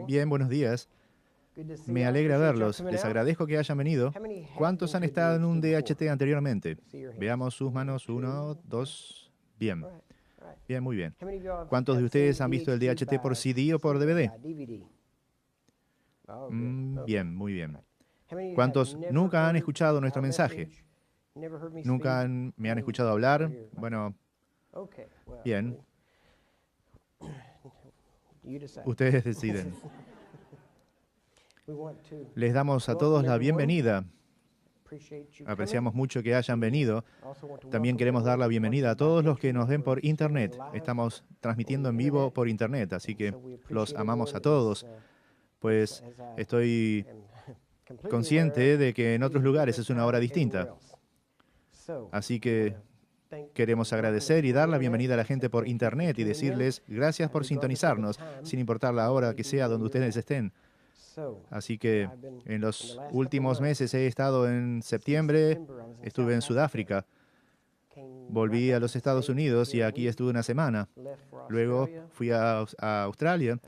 Bien, buenos días. Me alegra verlos. Les agradezco que hayan venido. ¿Cuántos han estado en un DHT anteriormente? Veamos sus manos. 1, 2. Bien. Bien, muy bien. ¿Cuántos de ustedes han visto el DHT por CD o por DVD? Bien, muy bien. ¿Cuántos nunca han escuchado nuestro mensaje? ¿Nunca me han escuchado hablar? Bueno, bien. Ustedes deciden. Les damos a todos la bienvenida. Apreciamos mucho que hayan venido. También queremos dar la bienvenida a todos los que nos ven por Internet. Estamos transmitiendo en vivo por Internet, así que los amamos a todos. Pues estoy consciente de que en otros lugares es una hora distinta. Así que queremos agradecer y dar la bienvenida a la gente por Internet y decirles gracias por sintonizarnos, sin importar la hora que sea donde ustedes estén. Así que en los últimos meses he estado en septiembre, estuve en Sudáfrica, volví a los Estados Unidos y aquí estuve una semana. Luego fui a Australia,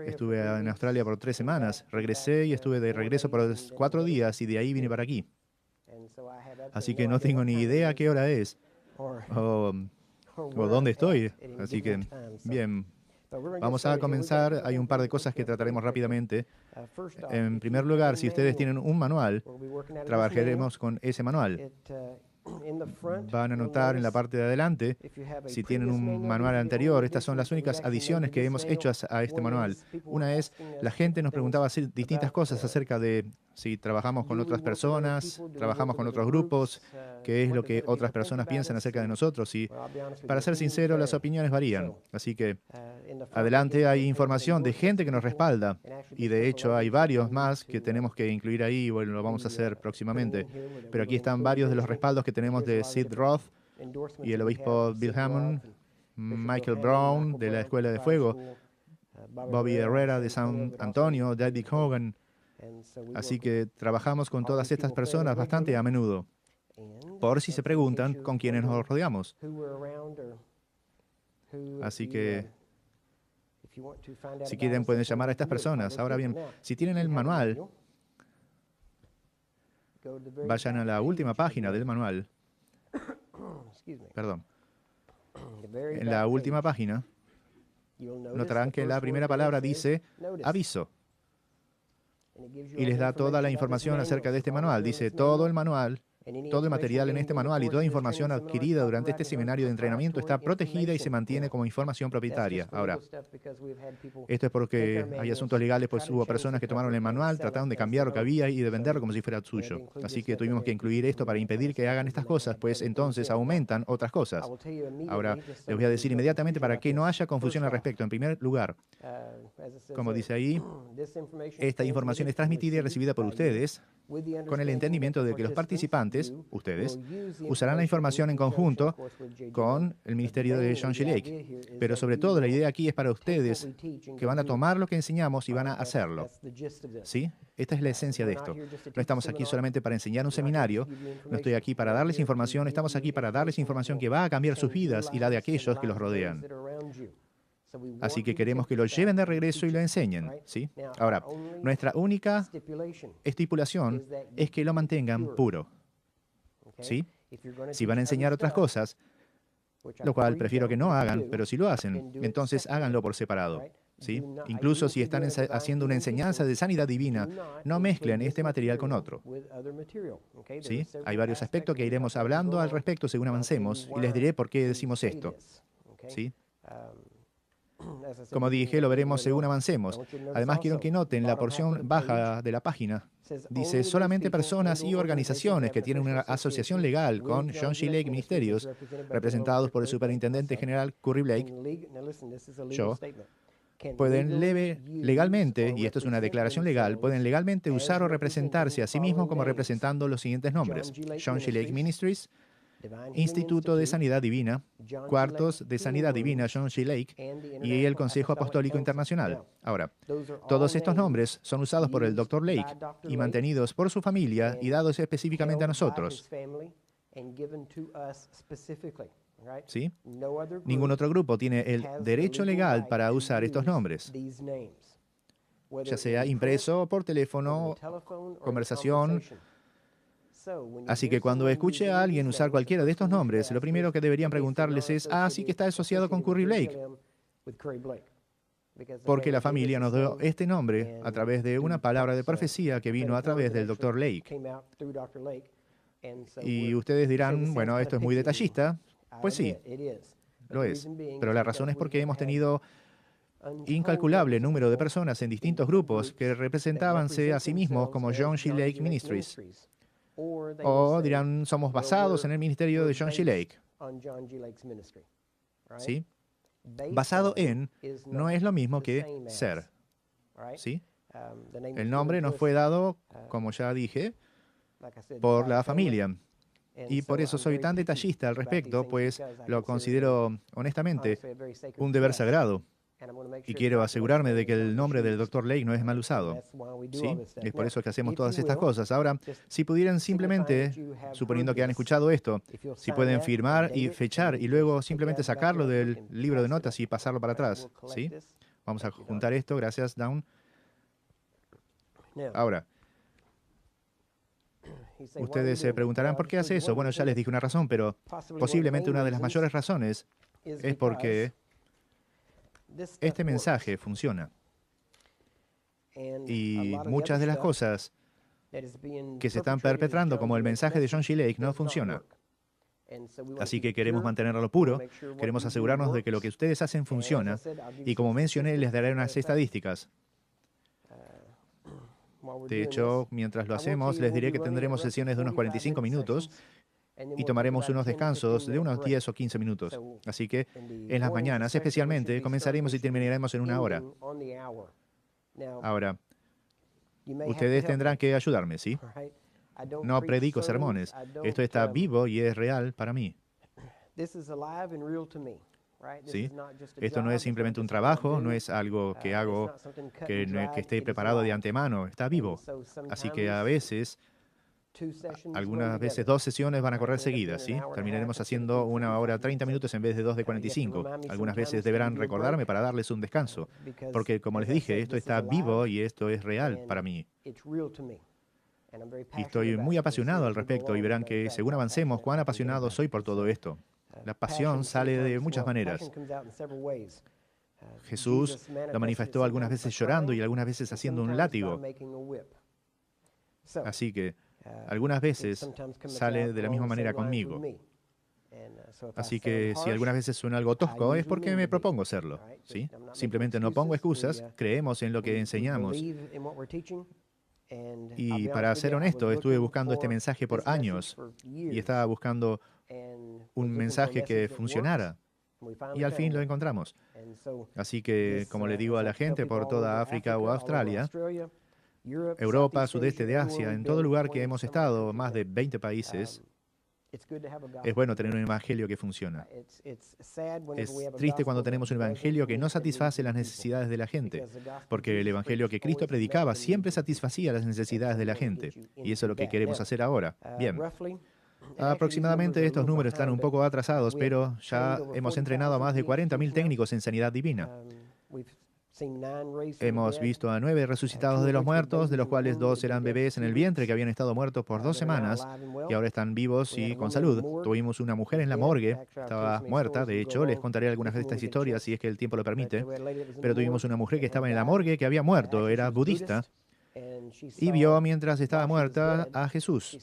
estuve en Australia por 3 semanas, regresé y estuve de regreso por 4 días y de ahí vine para aquí. Así que no tengo ni idea qué hora es o dónde estoy. Así que, bien. Vamos a comenzar. Hay un par de cosas que trataremos rápidamente. En primer lugar, si ustedes tienen un manual, trabajaremos con ese manual. Van a notar en la parte de adelante, si tienen un manual anterior, estas son las únicas adiciones que hemos hecho a este manual. Una es, la gente nos preguntaba distintas cosas acerca de si trabajamos con otras personas, trabajamos con otros grupos, qué es lo que otras personas piensan acerca de nosotros. Y para ser sincero, las opiniones varían. Así que adelante hay información de gente que nos respalda. Y de hecho hay varios más que tenemos que incluir ahí. Bueno, lo vamos a hacer próximamente. Pero aquí están varios de los respaldos que tenemos de Sid Roth y el obispo Bill Hammond, Michael Brown de la Escuela de Fuego, Bobby Herrera de San Antonio, David Hogan. Así que trabajamos con todas estas personas bastante a menudo. Por si se preguntan con quiénes nos rodeamos. Así que, si quieren, pueden llamar a estas personas. Ahora bien, si tienen el manual, vayan a la última página del manual. Perdón. En la última página, notarán que la primera palabra dice aviso. Y les da toda la información acerca de este manual. Dice todo el manual. Todo el material en este manual y toda información adquirida durante este seminario de entrenamiento está protegida y se mantiene como información propietaria. Ahora, esto es porque hay asuntos legales, pues hubo personas que tomaron el manual, trataron de cambiar lo que había y de venderlo como si fuera suyo. Así que tuvimos que incluir esto para impedir que hagan estas cosas, pues entonces aumentan otras cosas. Ahora, les voy a decir inmediatamente para que no haya confusión al respecto. En primer lugar, como dice ahí, esta información es transmitida y recibida por ustedes con el entendimiento de que los participantes, ustedes, usarán la información en conjunto con el ministerio de John G. Lake. Pero sobre todo la idea aquí es para ustedes que van a tomar lo que enseñamos y van a hacerlo. ¿Sí? Esta es la esencia de esto. No estamos aquí solamente para enseñar un seminario, no estoy aquí para darles información, estamos aquí para darles información que va a cambiar sus vidas y la de aquellos que los rodean. Así que queremos que lo lleven de regreso y lo enseñen, ¿sí? Ahora, nuestra única estipulación es que lo mantengan puro, ¿sí? Si van a enseñar otras cosas, lo cual prefiero que no hagan, pero si lo hacen, entonces háganlo por separado, ¿sí? Incluso si están haciendo una enseñanza de sanidad divina, no mezclen este material con otro, ¿sí? Hay varios aspectos que iremos hablando al respecto según avancemos, y les diré por qué decimos esto, ¿sí? Como dije, lo veremos según avancemos. Además, quiero que noten la porción baja de la página. Dice, solamente personas y organizaciones que tienen una asociación legal con John G. Lake Ministerios, representados por el Superintendente General Curry Blake, yo, pueden legalmente, y esto es una declaración legal, pueden legalmente usar o representarse a sí mismos como representando los siguientes nombres: John G. Lake Ministries, Instituto de Sanidad Divina, Cuartos de Sanidad Divina John G. Lake y el Consejo Apostólico Internacional. Ahora, todos estos nombres son usados por el Dr. Lake y mantenidos por su familia y dados específicamente a nosotros. ¿Sí? Ningún otro grupo tiene el derecho legal para usar estos nombres, ya sea impreso, por teléfono, conversación. Así que cuando escuche a alguien usar cualquiera de estos nombres, lo primero que deberían preguntarles es, sí que está asociado con Curry Blake, porque la familia nos dio este nombre a través de una palabra de profecía que vino a través del Dr. Lake. Y ustedes dirán, bueno, esto es muy detallista. Pues sí, lo es. Pero la razón es porque hemos tenido incalculable número de personas en distintos grupos que representabanse a sí mismos como John G. Lake Ministries. O dirán, somos basados en el ministerio de John G. Lake. ¿Sí? Basado en no es lo mismo que ser. ¿Sí? El nombre nos fue dado, como ya dije, por la familia. Y por eso soy tan detallista al respecto, pues lo considero, honestamente, un deber sagrado. Y quiero asegurarme de que el nombre del Dr. Lake no es mal usado. ¿Sí? Es por eso que hacemos todas estas cosas. Ahora, si pudieran simplemente, suponiendo que han escuchado esto, si pueden firmar y fechar y luego simplemente sacarlo del libro de notas y pasarlo para atrás. ¿Sí? Vamos a juntar esto. Gracias, Dawn. Ahora, ustedes se preguntarán, ¿por qué hace eso? Bueno, ya les dije una razón, pero posiblemente una de las mayores razones es porque este mensaje funciona. Y muchas de las cosas que se están perpetrando como el mensaje de John G. Lake no funciona. Así que queremos mantenerlo puro, queremos asegurarnos de que lo que ustedes hacen funciona. Y como mencioné, les daré unas estadísticas. De hecho, mientras lo hacemos, les diré que tendremos sesiones de unos 45 minutos y tomaremos unos descansos de unos 10 o 15 minutos. Así que en las mañanas, especialmente, comenzaremos y terminaremos en una hora. Ahora, ustedes tendrán que ayudarme, ¿sí? No predico sermones. Esto está vivo y es real para mí. ¿Sí? Esto no es simplemente un trabajo, no es algo que hago que esté preparado de antemano, está vivo. Así que a veces, algunas veces 2 sesiones van a correr seguidas, ¿sí? Terminaremos haciendo 1 hora 30 minutos en vez de 2 de 45. Algunas veces deberán recordarme para darles un descanso, porque como les dije, esto está vivo y esto es real para mí. Y estoy muy apasionado al respecto y verán que según avancemos, cuán apasionado soy por todo esto. La pasión sale de muchas maneras. Jesús lo manifestó algunas veces llorando y algunas veces haciendo un látigo. Así que algunas veces sale de la misma manera conmigo. Así que si algunas veces suena algo tosco, es porque me propongo serlo, ¿sí? Simplemente no pongo excusas, creemos en lo que enseñamos. Y para ser honesto, estuve buscando este mensaje por años y estaba buscando un mensaje que funcionara. Y al fin lo encontramos. Así que, como le digo a la gente por toda África o Australia, Europa, sudeste de Asia, en todo lugar que hemos estado, más de 20 países, es bueno tener un evangelio que funciona. Es triste cuando tenemos un evangelio que no satisface las necesidades de la gente, porque el evangelio que Cristo predicaba siempre satisfacía las necesidades de la gente. Y eso es lo que queremos hacer ahora. Bien. Aproximadamente estos números están un poco atrasados, pero ya hemos entrenado a más de 40.000 técnicos en sanidad divina. Hemos visto a 9 resucitados de los muertos, de los cuales 2 eran bebés en el vientre que habían estado muertos por 2 semanas y ahora están vivos y con salud. Tuvimos una mujer en la morgue, estaba muerta, de hecho, les contaré algunas de estas historias si es que el tiempo lo permite, pero tuvimos una mujer que estaba en la morgue que había muerto, era budista, y vio mientras estaba muerta a Jesús.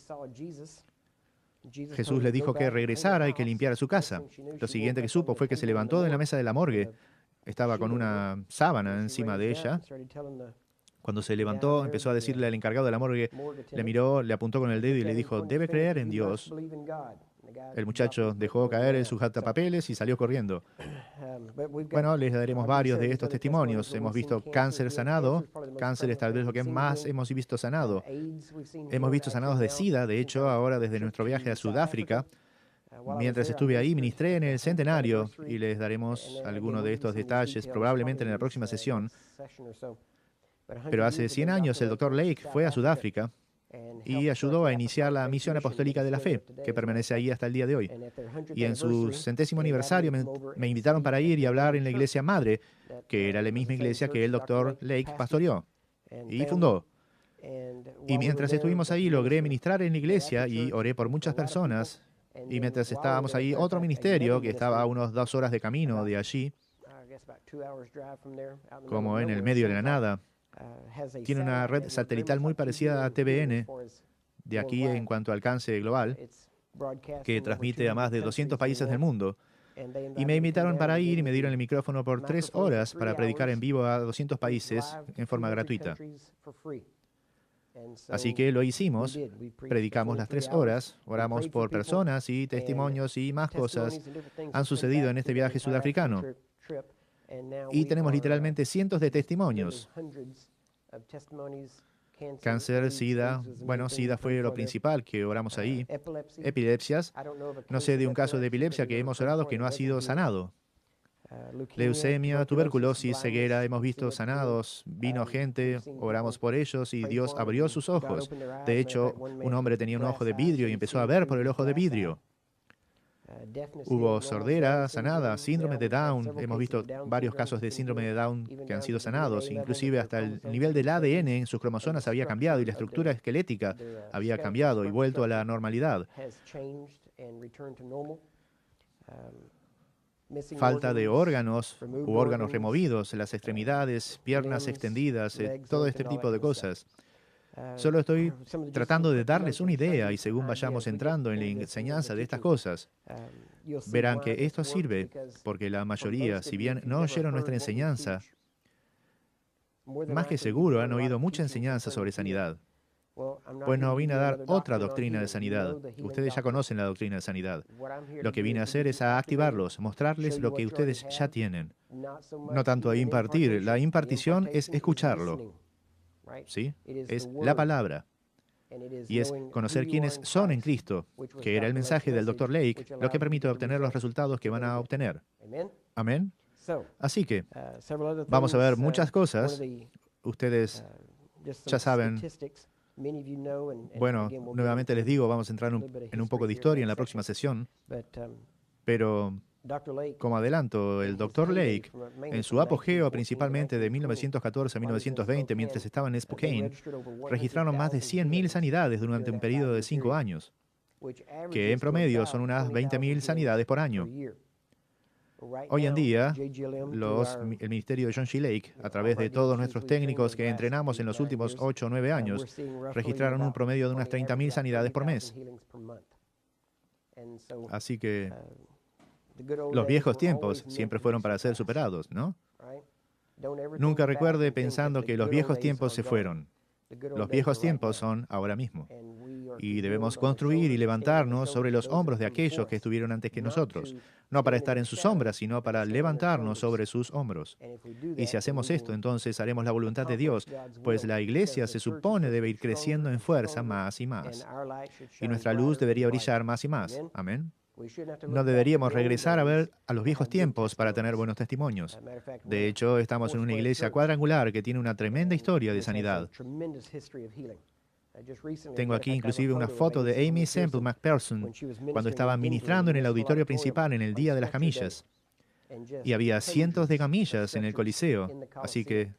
Jesús le dijo que regresara y que limpiara su casa. Lo siguiente que supo fue que se levantó de la mesa de la morgue. Estaba con una sábana encima de ella. Cuando se levantó, empezó a decirle al encargado de la morgue, le miró, le apuntó con el dedo y le dijo, debe creer en Dios. El muchacho dejó caer el sujatapapeles y salió corriendo. Bueno, les daremos varios de estos testimonios. Hemos visto cáncer sanado. Cáncer es tal vez lo que más hemos visto sanado. Hemos visto sanados de SIDA. De hecho, ahora desde nuestro viaje a Sudáfrica, mientras estuve ahí, ministré en el centenario y les daremos algunos de estos detalles probablemente en la próxima sesión. Pero hace 100 años el Dr. Lake fue a Sudáfrica y ayudó a iniciar la misión apostólica de la fe, que permanece ahí hasta el día de hoy. Y en su 100º aniversario me invitaron para ir y hablar en la iglesia madre, que era la misma iglesia que el Dr. Lake pastoreó y fundó. Y mientras estuvimos ahí, logré ministrar en la iglesia y oré por muchas personas. Y mientras estábamos ahí, otro ministerio que estaba a unos 2 horas de camino de allí, como en el medio de la nada, tiene una red satelital muy parecida a TVN, de aquí en cuanto a alcance global, que transmite a más de 200 países del mundo. Y me invitaron para ir y me dieron el micrófono por 3 horas para predicar en vivo a 200 países en forma gratuita. Así que lo hicimos, predicamos las 3 horas, oramos por personas y testimonios y más cosas han sucedido en este viaje sudafricano. Y tenemos literalmente cientos de testimonios. Cáncer, SIDA, bueno, SIDA fue lo principal que oramos ahí. Epilepsias, no sé de un caso de epilepsia que hemos orado que no ha sido sanado. Leucemia, tuberculosis, ceguera, hemos visto sanados, vino gente, oramos por ellos y Dios abrió sus ojos. De hecho, un hombre tenía un ojo de vidrio y empezó a ver por el ojo de vidrio. Hubo sordera sanada, síndrome de Down, hemos visto varios casos de síndrome de Down que han sido sanados, inclusive hasta el nivel del ADN en sus cromosomas había cambiado y la estructura esquelética había cambiado y vuelto a la normalidad. Falta de órganos u órganos removidos, las extremidades, piernas extendidas, todo este tipo de cosas. Solo estoy tratando de darles una idea y según vayamos entrando en la enseñanza de estas cosas, verán que esto sirve porque la mayoría, si bien no oyeron nuestra enseñanza, más que seguro han oído mucha enseñanza sobre sanidad. Pues no vine a dar otra doctrina de sanidad. Ustedes ya conocen la doctrina de sanidad. Lo que vine a hacer es a activarlos, mostrarles lo que ustedes ya tienen. No tanto a impartir. La impartición es escucharlo. ¿Sí? Es la palabra. Y es conocer quiénes son en Cristo, que era el mensaje del Dr. Lake, lo que permite obtener los resultados que van a obtener. Amén. Así que vamos a ver muchas cosas. Ustedes ya saben. Bueno, nuevamente les digo, vamos a entrar en un poco de historia en la próxima sesión, pero como adelanto, el Dr. Lake, en su apogeo principalmente de 1914 a 1920, mientras estaba en Spokane, registraron más de 100.000 sanidades durante un periodo de 5 años, que en promedio son unas 20.000 sanidades por año. Hoy en día, el ministerio de John G. Lake, a través de todos nuestros técnicos que entrenamos en los últimos 8 o 9 años, registraron un promedio de unas 30.000 sanidades por mes. Así que los viejos tiempos siempre fueron para ser superados, ¿no? Nunca recuerde pensando que los viejos tiempos se fueron. Los viejos tiempos son ahora mismo. Y debemos construir y levantarnos sobre los hombros de aquellos que estuvieron antes que nosotros. No para estar en sus sombras, sino para levantarnos sobre sus hombros. Y si hacemos esto, entonces haremos la voluntad de Dios, pues la iglesia se supone debe ir creciendo en fuerza más y más. Y nuestra luz debería brillar más y más. Amén. No deberíamos regresar a ver a los viejos tiempos para tener buenos testimonios. De hecho, estamos en una iglesia cuadrangular que tiene una tremenda historia de sanidad. Tengo aquí inclusive una foto de Amy Semple McPherson cuando estaba ministrando en el auditorio principal en el Día de las Camillas. Y había cientos de camillas en el Coliseo, así que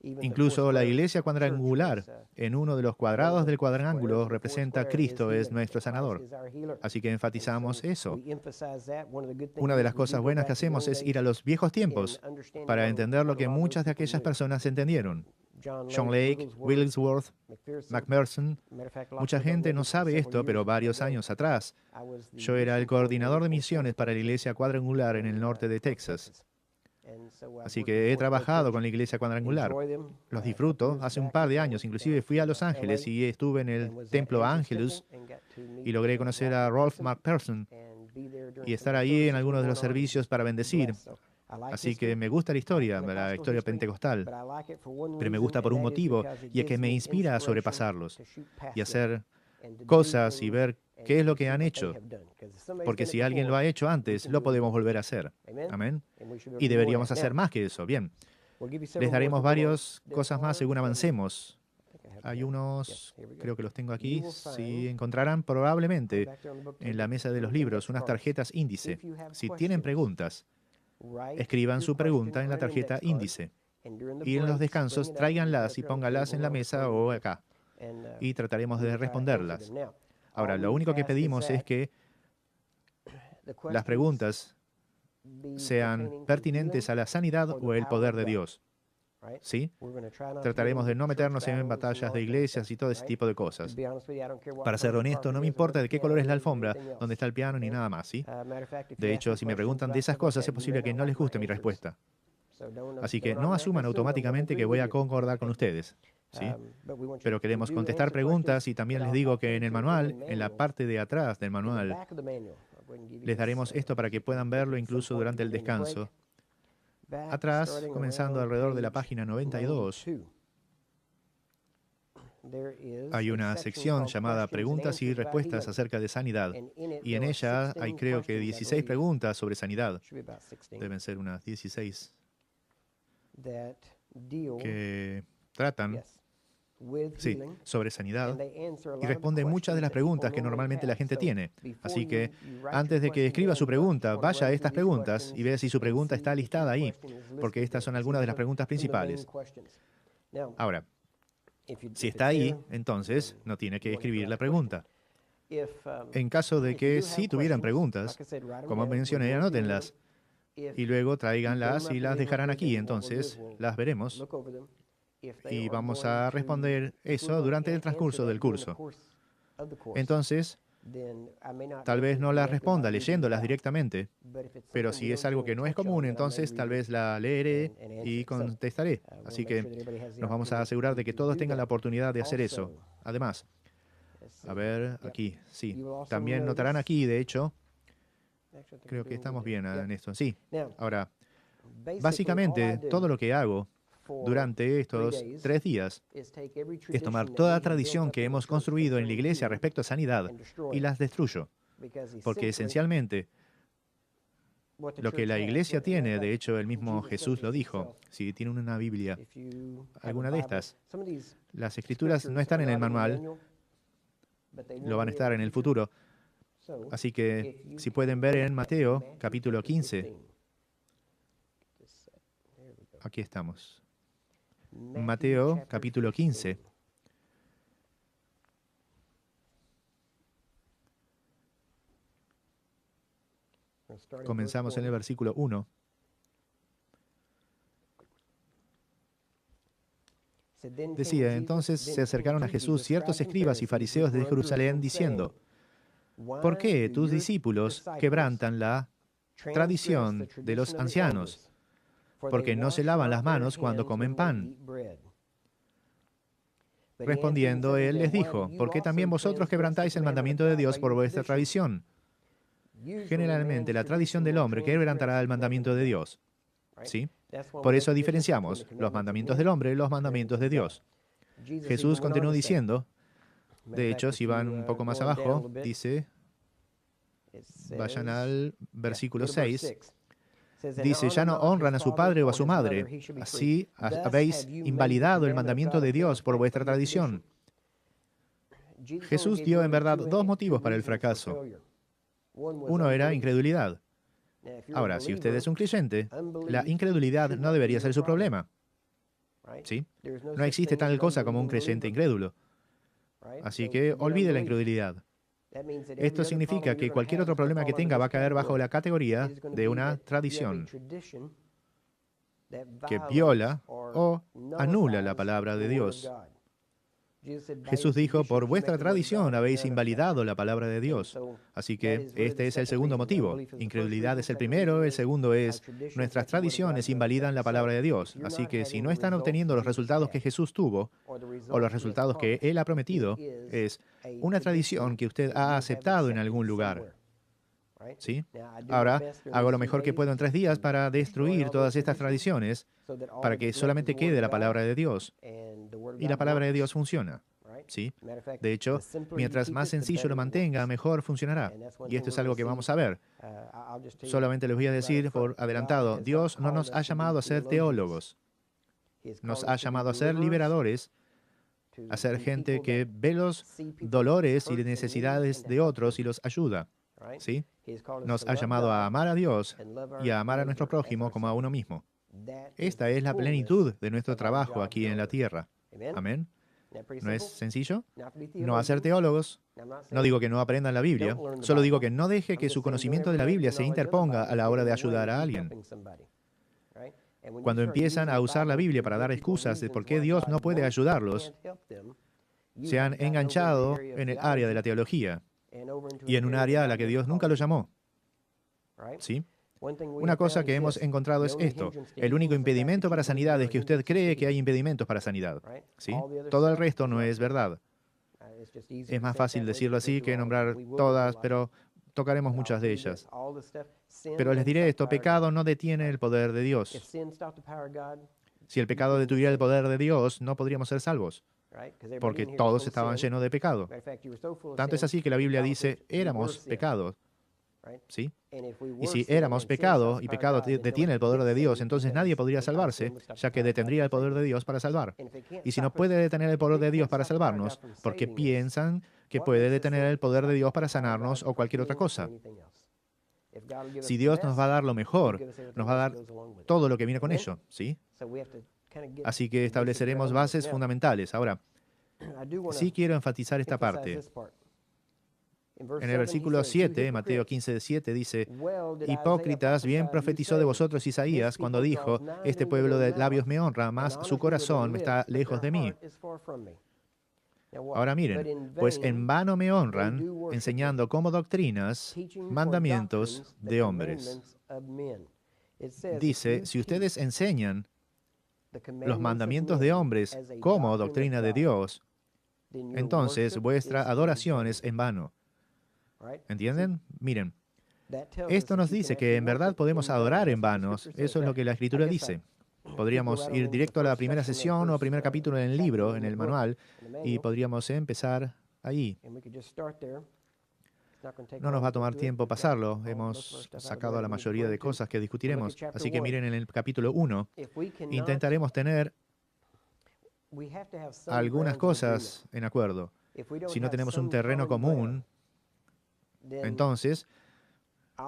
incluso la iglesia cuadrangular, en uno de los cuadrados del cuadrángulo, representa Cristo es nuestro sanador. Así que enfatizamos eso. Una de las cosas buenas que hacemos es ir a los viejos tiempos para entender lo que muchas de aquellas personas entendieron. John Lake, Wigglesworth, McPherson. Mucha gente no sabe esto, pero varios años atrás, yo era el coordinador de misiones para la iglesia cuadrangular en el norte de Texas. Así que he trabajado con la iglesia cuadrangular. Los disfruto. Hace un par de años, inclusive fui a Los Ángeles y estuve en el templo Angelus y logré conocer a Rolf McPherson y estar ahí en algunos de los servicios para bendecir. Así que me gusta la historia pentecostal, pero me gusta por un motivo y es que me inspira a sobrepasarlos y hacer cosas y ver qué es lo que han hecho. Porque si alguien lo ha hecho antes, lo podemos volver a hacer. Amén. Y deberíamos hacer más que eso. Bien. Les daremos varias cosas más según avancemos. Hay unos, creo que los tengo aquí, si encontrarán probablemente en la mesa de los libros unas tarjetas índice. Si tienen preguntas, escriban su pregunta en la tarjeta índice. Y en los descansos, tráiganlas y pónganlas en la mesa o acá. Y trataremos de responderlas. Ahora, lo único que pedimos es que las preguntas sean pertinentes a la sanidad o el poder de Dios. ¿Sí? Trataremos de no meternos en batallas de iglesias y todo ese tipo de cosas. Para ser honesto, no me importa de qué color es la alfombra, dónde está el piano, ni nada más, ¿sí? De hecho, si me preguntan de esas cosas, es posible que no les guste mi respuesta. Así que no asuman automáticamente que voy a concordar con ustedes, ¿sí? Pero queremos contestar preguntas y también les digo que en el manual, en la parte de atrás del manual, les daremos esto para que puedan verlo incluso durante el descanso. Atrás, comenzando alrededor de la página 92, hay una sección llamada Preguntas y Respuestas acerca de sanidad. Y en ella hay creo que 16 preguntas sobre sanidad. Deben ser unas 16 que tratan, sí, sobre sanidad y responden muchas de las preguntas que normalmente la gente tiene. Así que antes de que escriba su pregunta, vaya a estas preguntas y vea si su pregunta está listada ahí, porque estas son algunas de las preguntas principales. Ahora, si está ahí, entonces no tiene que escribir la pregunta. En caso de que sí tuvieran preguntas, como mencioné, anótenlas y luego tráiganlas y las dejarán aquí. Entonces las veremos y vamos a responder eso durante el transcurso del curso. Entonces, tal vez no las responda leyéndolas directamente, pero si es algo que no es común, entonces tal vez la leeré y contestaré. Así que nos vamos a asegurar de que todos tengan la oportunidad de hacer eso. Además, a ver, aquí, sí. También notarán aquí, de hecho, creo que estamos bien en esto. Sí. Ahora, básicamente, todo lo que hago durante estos 3 días es tomar toda tradición que hemos construido en la iglesia respecto a sanidad y las destruyo. Porque esencialmente lo que la iglesia tiene, de hecho el mismo Jesús lo dijo, si tienen una Biblia, alguna de estas, las escrituras no están en el manual, lo van a estar en el futuro. Así que si pueden ver en Mateo capítulo 15, aquí estamos. Mateo capítulo 15. Comenzamos en el versículo 1. Decía, entonces se acercaron a Jesús ciertos escribas y fariseos de Jerusalén diciendo, ¿por qué tus discípulos quebrantan la tradición de los ancianos? Porque no se lavan las manos cuando comen pan. Respondiendo él les dijo, ¿por qué también vosotros quebrantáis el mandamiento de Dios por vuestra tradición? Generalmente la tradición del hombre quebrantará el mandamiento de Dios. ¿Sí? Por eso diferenciamos los mandamientos del hombre y los mandamientos de Dios. Jesús continuó diciendo, de hecho, si van un poco más abajo, dice, vayan al versículo 6, dice, ya no honran a su padre o a su madre, así habéis invalidado el mandamiento de Dios por vuestra tradición. Jesús dio en verdad 2 motivos para el fracaso. Uno era incredulidad. Ahora, si usted es un creyente, la incredulidad no debería ser su problema. ¿Sí? No existe tal cosa como un creyente incrédulo. Así que olvide la incredulidad. Esto significa que cualquier otro problema que tenga va a caer bajo la categoría de una tradición que viola o anula la palabra de Dios. Jesús dijo, por vuestra tradición habéis invalidado la palabra de Dios. Así que este es el segundo motivo. Incredulidad es el primero, el segundo es, nuestras tradiciones invalidan la palabra de Dios. Así que si no están obteniendo los resultados que Jesús tuvo, o los resultados que Él ha prometido, es una tradición que usted ha aceptado en algún lugar. ¿Sí? Ahora, hago lo mejor que puedo en 3 días para destruir todas estas tradiciones, para que solamente quede la palabra de Dios. Y la palabra de Dios funciona. ¿Sí? De hecho, mientras más sencillo lo mantenga, mejor funcionará. Y esto es algo que vamos a ver. Solamente les voy a decir por adelantado, Dios no nos ha llamado a ser teólogos. Nos ha llamado a ser liberadores a ser gente que ve los dolores y necesidades de otros y los ayuda. ¿Sí? Nos ha llamado a amar a Dios y a amar a nuestro prójimo como a uno mismo. Esta es la plenitud de nuestro trabajo aquí en la tierra. Amén. ¿No es sencillo? No hacer teólogos. No digo que no aprendan la Biblia, solo digo que no deje que su conocimiento de la Biblia se interponga a la hora de ayudar a alguien. Cuando empiezan a usar la Biblia para dar excusas de por qué Dios no puede ayudarlos, se han enganchado en el área de la teología y en un área a la que Dios nunca lo llamó. ¿Sí? Una cosa que hemos encontrado es esto. El único impedimento para sanidad es que usted cree que hay impedimentos para sanidad. ¿Sí? Todo el resto no es verdad. Es más fácil decirlo así que nombrar todas, pero tocaremos muchas de ellas. Pero les diré esto, pecado no detiene el poder de Dios. Si el pecado detuviera el poder de Dios, no podríamos ser salvos, porque todos estaban llenos de pecado. Tanto es así que la Biblia dice, éramos pecados. ¿Sí? Y si éramos pecado y pecado detiene el poder de Dios, entonces nadie podría salvarse, ya que detendría el poder de Dios para salvar. Y si no puede detener el poder de Dios para salvarnos, porque piensan que puede detener el poder de Dios para sanarnos o cualquier otra cosa. Si Dios nos va a dar lo mejor, nos va a dar todo lo que viene con ello, ¿sí? Así que estableceremos bases fundamentales. Ahora, sí quiero enfatizar esta parte. En el versículo 7, Mateo 15:7 dice, hipócritas, bien profetizó de vosotros Isaías cuando dijo, este pueblo de labios me honra, mas su corazón está lejos de mí. Ahora miren, pues en vano me honran, enseñando como doctrinas mandamientos de hombres. Dice, si ustedes enseñan los mandamientos de hombres como doctrina de Dios, entonces vuestra adoración es en vano. ¿Entienden? Miren, esto nos dice que en verdad podemos adorar en vanos. Eso es lo que la Escritura dice. Podríamos ir directo a la primera sesión o primer capítulo en el libro, en el manual, y podríamos empezar ahí. No nos va a tomar tiempo pasarlo. Hemos sacado la mayoría de cosas que discutiremos. Así que miren en el capítulo 1. Intentaremos tener algunas cosas en acuerdo. Si no tenemos un terreno común, entonces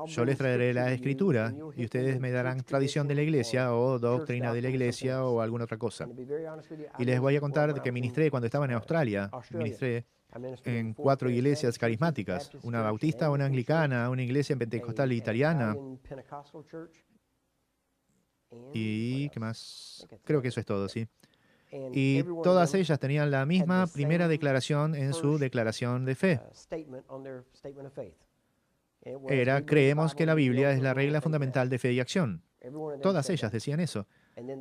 yo les traeré la Escritura y ustedes me darán tradición de la iglesia o doctrina de la iglesia o alguna otra cosa. Y les voy a contar que ministré cuando estaba en Australia. Ministré en 4 iglesias carismáticas, una bautista, una anglicana, una iglesia pentecostal italiana. ¿Y qué más? Creo que eso es todo, sí. Y todas ellas tenían la misma primera declaración en su declaración de fe. Era, creemos que la Biblia es la regla fundamental de fe y acción. Todas ellas decían eso.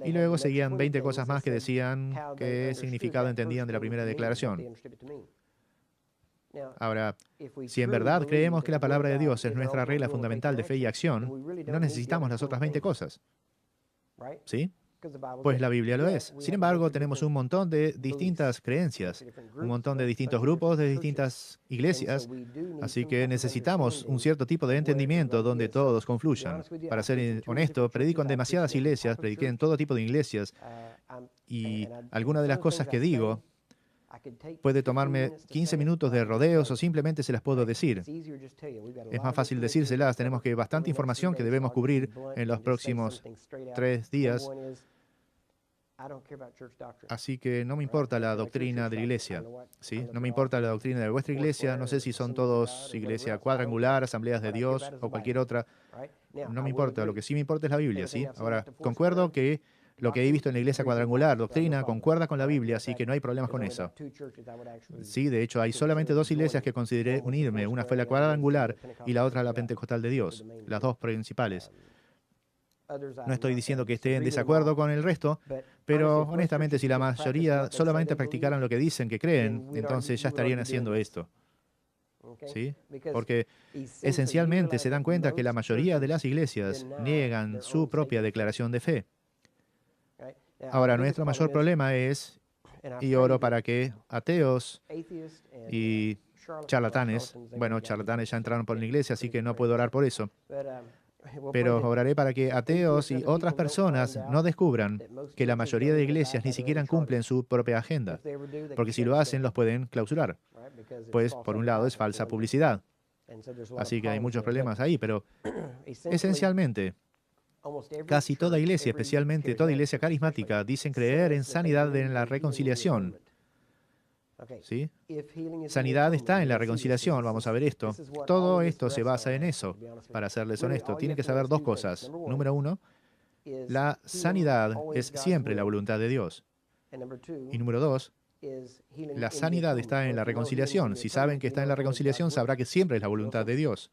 Y luego seguían 20 cosas más que decían qué significado entendían de la primera declaración. Ahora, si en verdad creemos que la palabra de Dios es nuestra regla fundamental de fe y acción, no necesitamos las otras 20 cosas. ¿Sí? Pues la Biblia lo es. Sin embargo, tenemos un montón de distintas creencias, un montón de distintos grupos, de distintas iglesias, así que necesitamos un cierto tipo de entendimiento donde todos confluyan. Para ser honesto, predico en demasiadas iglesias, prediqué en todo tipo de iglesias, y algunas de las cosas que digo puede tomarme 15 minutos de rodeos o simplemente se las puedo decir. Es más fácil decírselas, tenemos que bastante información que debemos cubrir en los próximos 3 días. Así que no me importa la doctrina de la iglesia, ¿sí? No me importa la doctrina de vuestra iglesia, no sé si son todos iglesia cuadrangular, asambleas de Dios o cualquier otra. No me importa, lo que sí me importa es la Biblia, ¿sí? Ahora, concuerdo que lo que he visto en la iglesia cuadrangular, doctrina, concuerda con la Biblia, así que no hay problemas con eso. Sí, de hecho, hay solamente 2 iglesias que consideré unirme. Una fue la cuadrangular y la otra la pentecostal de Dios, las 2 principales. No estoy diciendo que esté en desacuerdo con el resto, pero honestamente si la mayoría solamente practicaran lo que dicen que creen, entonces ya estarían haciendo esto. ¿Sí? Porque esencialmente se dan cuenta que la mayoría de las iglesias niegan su propia declaración de fe. Ahora, nuestro mayor problema es, y oro para que ateos y charlatanes, bueno, charlatanes ya entraron por la iglesia, así que no puedo orar por eso. Pero oraré para que ateos y otras personas no descubran que la mayoría de iglesias ni siquiera cumplen su propia agenda, porque si lo hacen los pueden clausurar, pues por un lado es falsa publicidad. Así que hay muchos problemas ahí, pero esencialmente casi toda iglesia, especialmente toda iglesia carismática, dicen creer en sanidad en la reconciliación. ¿Sí? Sanidad está en la reconciliación, vamos a ver esto. Todo esto se basa en eso, para serles honesto. Tienen que saber dos cosas. Número uno, la sanidad es siempre la voluntad de Dios. Y número dos, la sanidad está en la reconciliación. Si saben que está en la reconciliación, sabrá que siempre es la voluntad de Dios.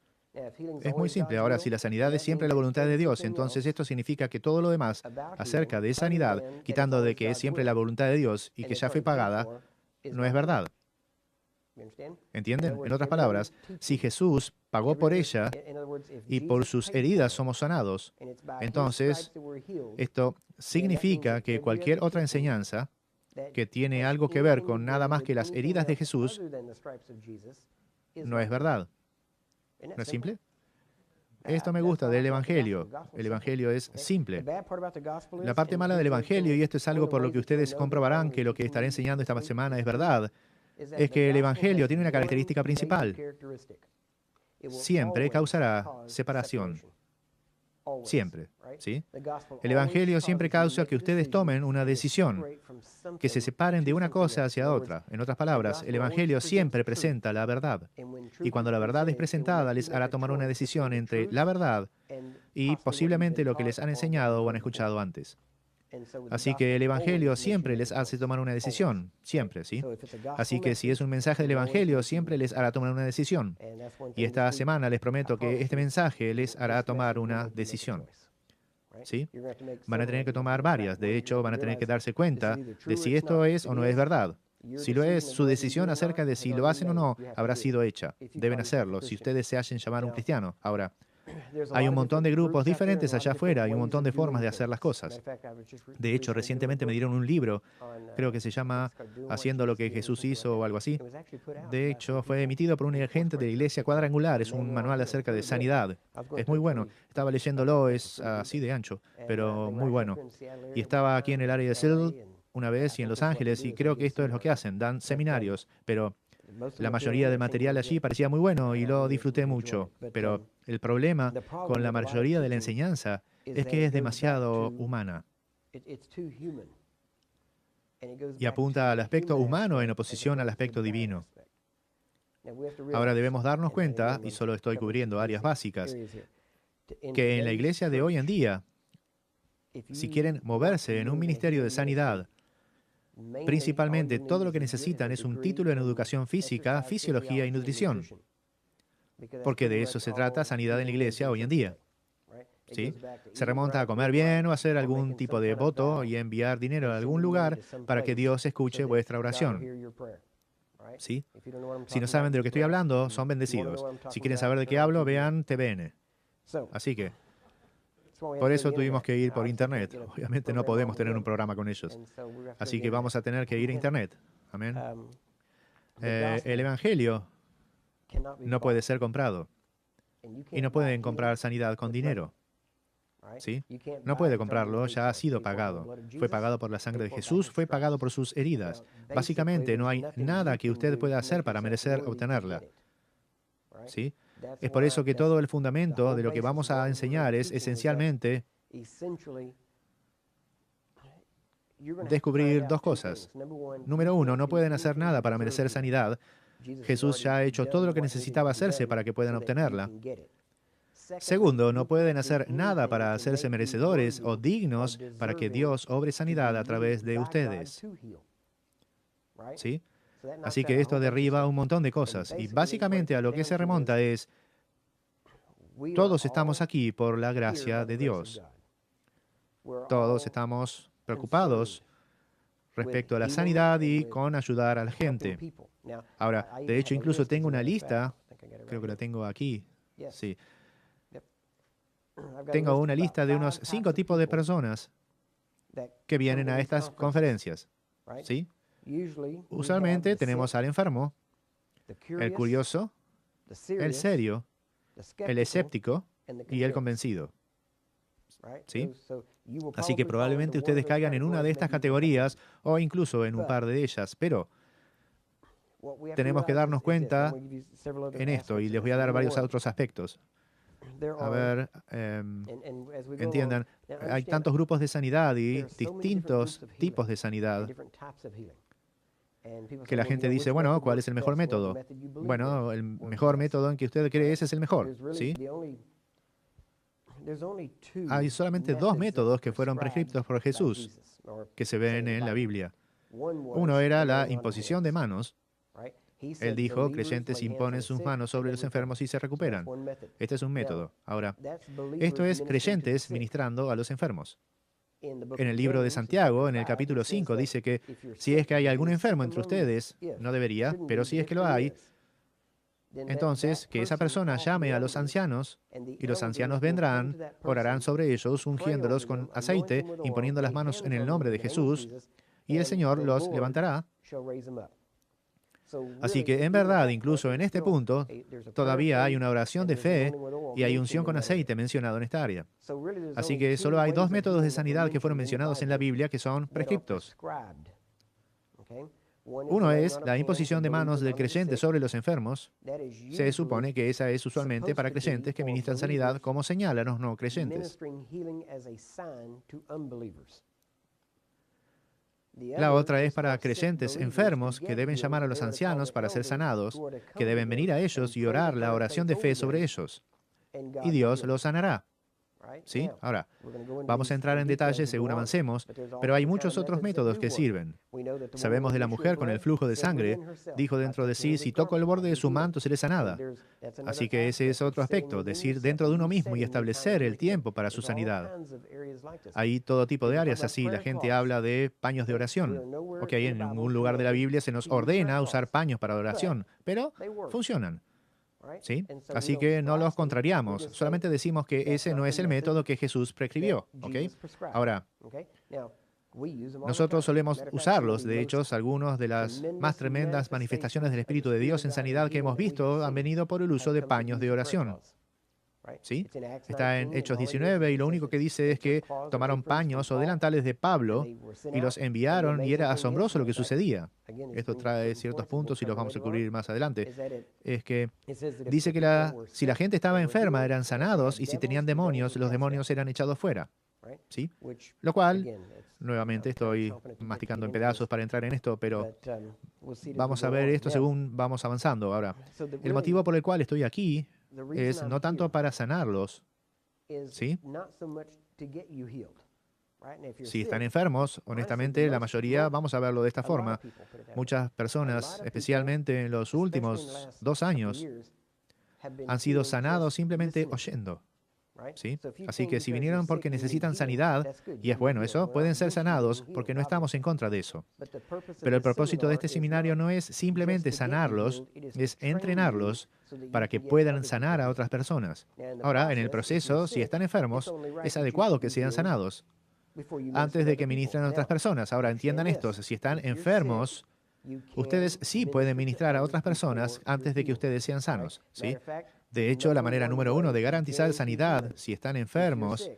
Es muy simple. Ahora, si la sanidad es siempre la voluntad de Dios, entonces esto significa que todo lo demás acerca de sanidad, quitando de que es siempre la voluntad de Dios y que ya fue pagada, no es verdad. ¿Entienden? En otras palabras, si Jesús pagó por ella y por sus heridas somos sanados, entonces esto significa que cualquier otra enseñanza que tiene algo que ver con nada más que las heridas de Jesús no es verdad. ¿No es simple? Esto me gusta del Evangelio. El Evangelio es simple. La parte mala del Evangelio, y esto es algo por lo que ustedes comprobarán que lo que estaré enseñando esta semana es verdad, es que el Evangelio tiene una característica principal. Siempre causará separación. Siempre. ¿Sí? El Evangelio siempre causa que ustedes tomen una decisión, que se separen de una cosa hacia otra. En otras palabras, el Evangelio siempre presenta la verdad. Y cuando la verdad es presentada, les hará tomar una decisión entre la verdad y posiblemente lo que les han enseñado o han escuchado antes. Así que el Evangelio siempre les hace tomar una decisión, siempre, ¿sí? Así que si es un mensaje del Evangelio, siempre les hará tomar una decisión. Y esta semana les prometo que este mensaje les hará tomar una decisión, ¿sí? Van a tener que tomar varias, de hecho, van a tener que darse cuenta de si esto es o no es verdad. Si lo es, su decisión acerca de si lo hacen o no habrá sido hecha. Deben hacerlo, si ustedes se hacen llamar un cristiano. Ahora, hay un montón de grupos diferentes allá afuera, hay un montón de formas de hacer las cosas. De hecho, recientemente me dieron un libro, creo que se llama Haciendo lo que Jesús hizo o algo así. De hecho, fue emitido por un agente de la Iglesia Cuadrangular, es un manual acerca de sanidad. Es muy bueno, estaba leyéndolo, es así de ancho, pero muy bueno. Y estaba aquí en el área de Seattle una vez y en Los Ángeles, y creo que esto es lo que hacen, dan seminarios, pero la mayoría del material allí parecía muy bueno y lo disfruté mucho, pero el problema con la mayoría de la enseñanza es que es demasiado humana y apunta al aspecto humano en oposición al aspecto divino. Ahora debemos darnos cuenta, y solo estoy cubriendo áreas básicas, que en la iglesia de hoy en día, si quieren moverse en un ministerio de sanidad, principalmente todo lo que necesitan es un título en educación física, fisiología y nutrición, porque de eso se trata sanidad en la iglesia hoy en día. ¿Sí? Se remonta a comer bien o hacer algún tipo de voto y enviar dinero a algún lugar para que Dios escuche vuestra oración. ¿Sí? Si no saben de lo que estoy hablando, son bendecidos. Si quieren saber de qué hablo, vean TVN. Así que, por eso tuvimos que ir por Internet. Obviamente no podemos tener un programa con ellos. Así que vamos a tener que ir a Internet. Amén. El Evangelio no puede ser comprado. Y no pueden comprar sanidad con dinero. ¿Sí? No puede comprarlo, ya ha sido pagado. Fue pagado por la sangre de Jesús, fue pagado por sus heridas. Básicamente, no hay nada que usted pueda hacer para merecer obtenerla. ¿Sí? Es por eso que todo el fundamento de lo que vamos a enseñar es esencialmente descubrir dos cosas. Número uno, no pueden hacer nada para merecer sanidad. Jesús ya ha hecho todo lo que necesitaba hacerse para que puedan obtenerla. Segundo, no pueden hacer nada para hacerse merecedores o dignos para que Dios obre sanidad a través de ustedes. ¿Sí? Así que esto derriba un montón de cosas. Y básicamente a lo que se remonta es, todos estamos aquí por la gracia de Dios. Todos estamos preocupados respecto a la sanidad y con ayudar a la gente. Ahora, de hecho, incluso tengo una lista, creo que la tengo aquí. Sí. Tengo una lista de unos 5 tipos de personas que vienen a estas conferencias. ¿Sí? Usualmente tenemos al enfermo, el curioso, el serio, el escéptico y el convencido. ¿Sí? Así que probablemente ustedes caigan en una de estas categorías o incluso en un par de ellas, pero tenemos que darnos cuenta en esto y les voy a dar varios otros aspectos. A ver, entiendan, hay tantos grupos de sanidad y distintos tipos de sanidad que la gente dice, bueno, ¿cuál es el mejor método? Bueno, el mejor método en que usted cree ese es el mejor, ¿sí? Hay solamente dos métodos que fueron prescritos por Jesús que se ven en la Biblia. Uno era la imposición de manos. Él dijo, creyentes imponen sus manos sobre los enfermos y se recuperan. Este es un método. Ahora, esto es creyentes ministrando a los enfermos. En el libro de Santiago, en el capítulo 5, dice que si es que hay algún enfermo entre ustedes, no debería, pero si es que lo hay, entonces que esa persona llame a los ancianos y los ancianos vendrán, orarán sobre ellos, ungiéndolos con aceite, imponiendo las manos en el nombre de Jesús, y el Señor los levantará. Así que en verdad, incluso en este punto, todavía hay una oración de fe y hay unción con aceite mencionado en esta área. Así que solo hay dos métodos de sanidad que fueron mencionados en la Biblia que son prescriptos. Uno es la imposición de manos del creyente sobre los enfermos. Se supone que esa es usualmente para creyentes que ministran sanidad, como señalan los no creyentes. La otra es para creyentes enfermos que deben llamar a los ancianos para ser sanados, que deben venir a ellos y orar la oración de fe sobre ellos. Y Dios los sanará. ¿Sí? Ahora, vamos a entrar en detalle según avancemos, pero hay muchos otros métodos que sirven. Sabemos de la mujer con el flujo de sangre, dijo dentro de sí, si toco el borde de su manto seré sanada. Así que ese es otro aspecto, decir dentro de uno mismo y establecer el tiempo para su sanidad. Hay todo tipo de áreas así, la gente habla de paños de oración. Ok, en ningún lugar de la Biblia se nos ordena usar paños para oración, pero funcionan. ¿Sí? Así que no los contrariamos, solamente decimos que ese no es el método que Jesús prescribió. ¿Ok? Ahora, nosotros solemos usarlos. De hecho, algunas de las más tremendas manifestaciones del Espíritu de Dios en sanidad que hemos visto han venido por el uso de paños de oración. ¿Sí? Está en Hechos 19 y lo único que dice es que tomaron paños o delantales de Pablo y los enviaron y era asombroso lo que sucedía. Esto trae ciertos puntos y los vamos a cubrir más adelante. Es que dice que si la gente estaba enferma eran sanados y si tenían demonios, los demonios eran echados fuera. ¿Sí? Lo cual, nuevamente estoy masticando en pedazos para entrar en esto, pero vamos a ver esto según vamos avanzando. Ahora, el motivo por el cual estoy aquí es no tanto para sanarlos, ¿sí? Si están enfermos, honestamente, la mayoría, vamos a verlo de esta forma, muchas personas, especialmente en los últimos 2 años, han sido sanados simplemente oyendo. ¿Sí? Así que si vinieron porque necesitan sanidad, y es bueno eso, pueden ser sanados porque no estamos en contra de eso. Pero el propósito de este seminario no es simplemente sanarlos, es entrenarlos para que puedan sanar a otras personas. Ahora, en el proceso, si están enfermos, es adecuado que sean sanados antes de que ministren a otras personas. Ahora, entiendan esto, si están enfermos, ustedes sí pueden ministrar a otras personas antes de que ustedes sean sanos, ¿sí? De hecho, la manera número 1 de garantizar sanidad si están enfermos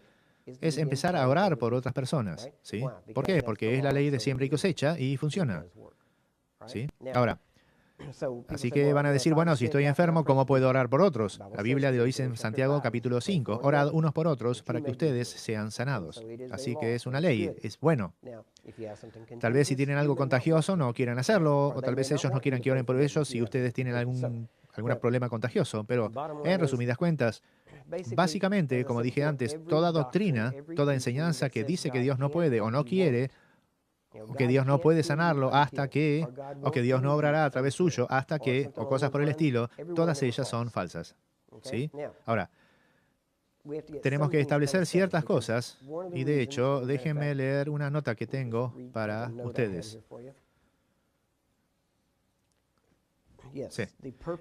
es empezar a orar por otras personas, ¿sí? ¿Por qué? Porque es la ley de siembra y cosecha y funciona, ¿sí? Ahora, así que van a decir, bueno, si estoy enfermo, ¿cómo puedo orar por otros? La Biblia lo dice en Santiago capítulo 5, orad unos por otros para que ustedes sean sanados. Así que es una ley, es bueno. Tal vez si tienen algo contagioso no quieran hacerlo, o tal vez ellos no quieran que oren por ellos si ustedes tienen algún problema contagioso. Pero, en resumidas cuentas, básicamente, como dije antes, toda doctrina, toda enseñanza que dice que Dios no puede o no quiere, o que Dios no puede sanarlo hasta que, o que Dios no obrará a través suyo hasta que, o cosas por el estilo, todas ellas son falsas. ¿Sí? Ahora, tenemos que establecer ciertas cosas y de hecho, déjenme leer una nota que tengo para ustedes. Sí.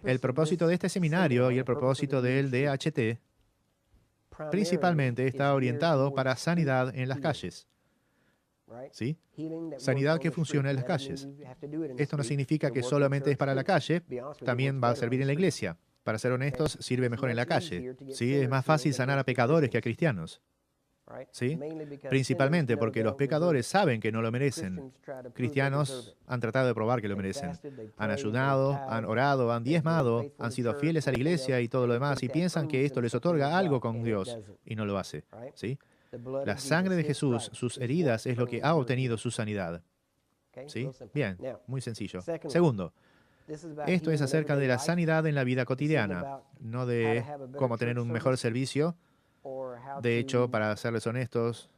El propósito de este seminario y el propósito del DHT principalmente está orientado para sanidad en las calles. ¿Sí? Sanidad que funciona en las calles. Esto no significa que solamente es para la calle, también va a servir en la iglesia. para ser honestos, sirve mejor en la calle. ¿Sí? Es más fácil sanar a pecadores que a cristianos. ¿Sí? Principalmente porque los pecadores saben que no lo merecen. Cristianos han tratado de probar que lo merecen. Han ayunado, han orado, han diezmado, han sido fieles a la iglesia y todo lo demás, y piensan que esto les otorga algo con Dios, y no lo hace. ¿Sí? La sangre de Jesús, sus heridas, es lo que ha obtenido su sanidad. ¿Sí? Bien, muy sencillo. Segundo, esto es acerca de la sanidad en la vida cotidiana, no de cómo tener un mejor servicio. De hecho, para serles honestos,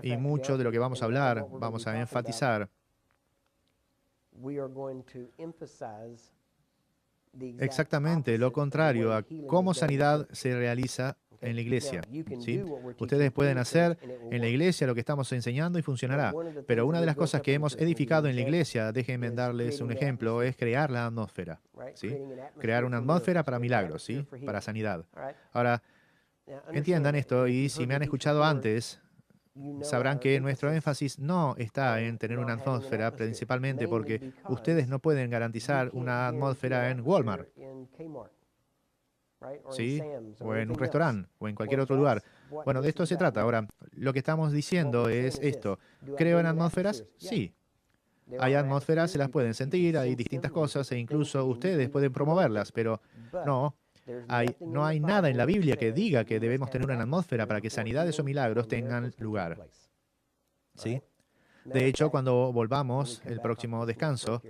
y mucho de lo que vamos a hablar, vamos a enfatizar exactamente lo contrario a cómo sanidad se realiza en la iglesia. ¿Sí? Ustedes pueden hacer en la iglesia lo que estamos enseñando y funcionará, pero una de las cosas que hemos edificado en la iglesia, déjenme darles un ejemplo, es crear la atmósfera. ¿Sí? Crear una atmósfera para milagros, ¿sí? Para sanidad. Ahora, entiendan esto, y si me han escuchado antes, sabrán que nuestro énfasis no está en tener una atmósfera, principalmente porque ustedes no pueden garantizar una atmósfera en Walmart, ¿sí? O en un restaurante, o en cualquier otro lugar. Bueno, de esto se trata. Ahora, lo que estamos diciendo es esto. ¿Creo en atmósferas? Sí. Hay atmósferas, se las pueden sentir, hay distintas cosas, e incluso ustedes pueden promoverlas, pero no. No hay nada en la Biblia que diga que debemos tener una atmósfera para que sanidades o milagros tengan lugar. ¿Sí? De hecho, cuando volvamos el próximo descanso,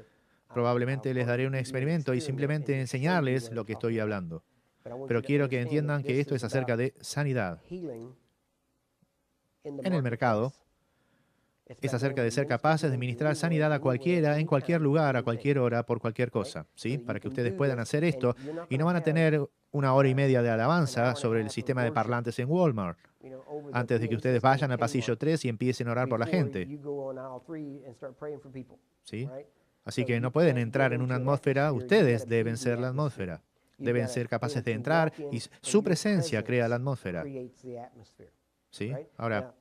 probablemente les daré un experimento y simplemente enseñarles lo que estoy hablando. Pero quiero que entiendan que esto es acerca de sanidad. En el mercado, es acerca de ser capaces de ministrar sanidad a cualquiera, en cualquier lugar, a cualquier hora, por cualquier cosa, ¿sí? Para que ustedes puedan hacer esto y no van a tener una hora y media de alabanza sobre el sistema de parlantes en Walmart, antes de que ustedes vayan al pasillo 3 y empiecen a orar por la gente. ¿Sí? Así que no pueden entrar en una atmósfera, ustedes deben ser la atmósfera. Deben ser capaces de entrar y su presencia crea la atmósfera. ¿Sí? Ahora,